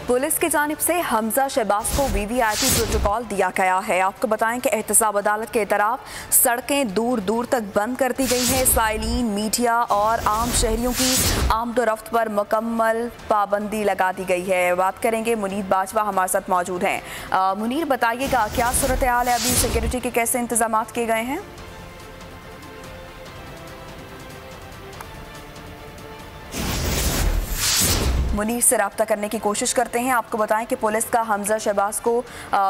Police की जानिब से हमजा शहबाज को वीवीआईपी प्रोटोकॉल दिया गया है। आपको बताएं कि एहतसाब अदालत के तरफ सड़कें दूर दूर तक बंद कर दी गई हैं। साइलिन, मीडिया और आम शहरियों की आमदोरफ्त पर मुकम्मल पाबंदी लगा दी गई है। बात करेंगे, मुनीर बाजवा हमारे साथ मौजूद हैं। मुनीर, बताइएगा क्या सूरत हाल है, अभी सिक्योरिटी के कैसे इंतजाम किए गए हैं? मुनीर से रब्ता करने की कोशिश करते हैं। आपको बताएं कि पुलिस का हमजा शहबाज को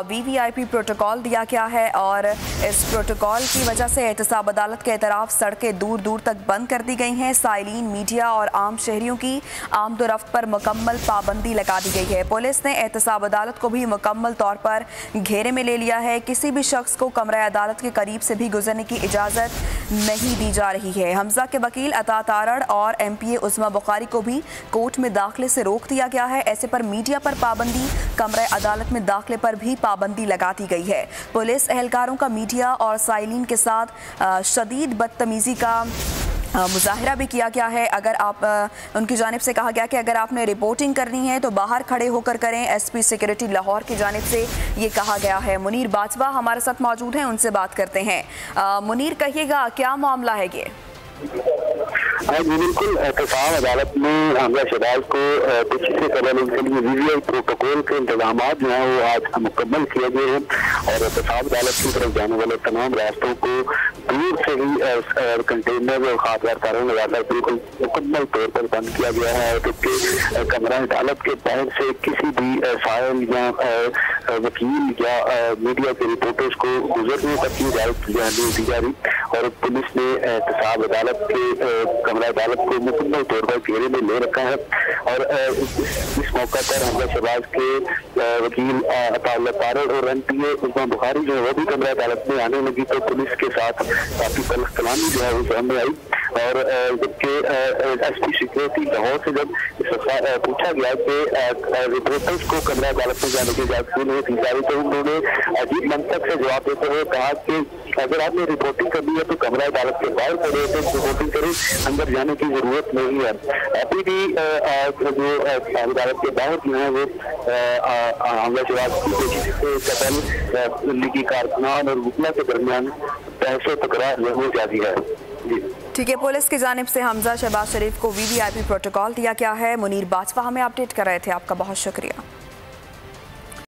वीवीआईपी प्रोटोकॉल दिया गया है और इस प्रोटोकॉल की वजह से एहतसाब अदालत के तरफ सड़कें दूर दूर तक बंद कर दी गई हैं। साइलिन, मीडिया और आम शहरियों की आमदोरफ्त पर मुकम्मल पाबंदी लगा दी गई है। पुलिस ने एहतसाब अदालत को भी मुकम्मल तौर पर घेरे में ले लिया है। किसी भी शख्स को कमरा अदालत के करीब से भी गुजरने की इजाज़त नहीं दी जा रही है। हमजा के वकील अता तारड़ और MPA उस्मा बुखारी को भी कोर्ट में दाखिले से रोक दिया गया है। ऐसे पर मीडिया पर पाबंदी, कमरा अदालत में दाखिले पर भी पाबंदी लगा दी गई है। पुलिस एहलकारों का मीडिया और साइलिन के साथ शदीद बदतमीजी का मुजाहिरा भी किया गया है। अगर आप उनकी जानिब से कहा गया कि अगर आपने रिपोर्टिंग करनी है तो बाहर खड़े होकर करें। SP सिक्योरिटी लाहौर की जानिब से ये कहा गया है। मुनीर बाजवा हमारे साथ मौजूद हैं, उनसे बात करते हैं। मुनीर, कहिएगा क्या मामला है ये? हाँ जी, बिल्कुल। एहतसाब अदालत ने हमजा शहबाज को कुछ से कबल उनके लिए वीवीआई प्रोटोकॉल के इंतजाम जो हैं वो आज मुकम्मल किए गए हैं और एहतसाब अदालत की तरफ जाने वाले तमाम रास्तों को दूर से ही कंटेनर और खासदार तारों लगाकर बिल्कुल मुकम्मल तौर पर बंद किया गया है, क्योंकि कमरा अदालत के बाहर से किसी भी साइल या वकील या मीडिया के रिपोर्टर्स को गुजरने तक की इजाजत नहीं दी जा रही। और पुलिस ने एहतसाब अदालत के कमरा अदालत को मुकम्मल तौर पर घेरे में ले रखा है और इस मौका पर हमजा शहबाज के वकील अता तारड़ और MPA उस्मा बुखारी जो है वो भी कमरा अदालत में आने लगी तो पुलिस के साथ काफी कलामी जो है वो सामने आई। और जबकि SP सिक्योरिटी लाहौर से जब पूछा गया कि रिपोर्टर्स को कमरा अदालत में जाने की इजाजत क्यों नहीं दी जा रही तो उन्होंने अजीब मंतक से जवाब देते हुए कहा कि अगर आपने रिपोर्टिंग करनी है तो कमरा अदालत के बाहर खड़े होकर रिपोर्टिंग करें, अंदर जाने की जरूरत नहीं है। अभी भी जो अदालत के बाहर जो है वो हमजा शहबाज की कोशिश से कतल लीगी कारकुनान और वकला के दरमियान बहस तकरार जो वो जारी है। ठीक है, पुलिस की जानिब से हमजा शहबाज शरीफ को वीवीआईपी प्रोटोकॉल दिया गया है। मुनीर बाजवा हमें अपडेट कर रहे थे, आपका बहुत शुक्रिया।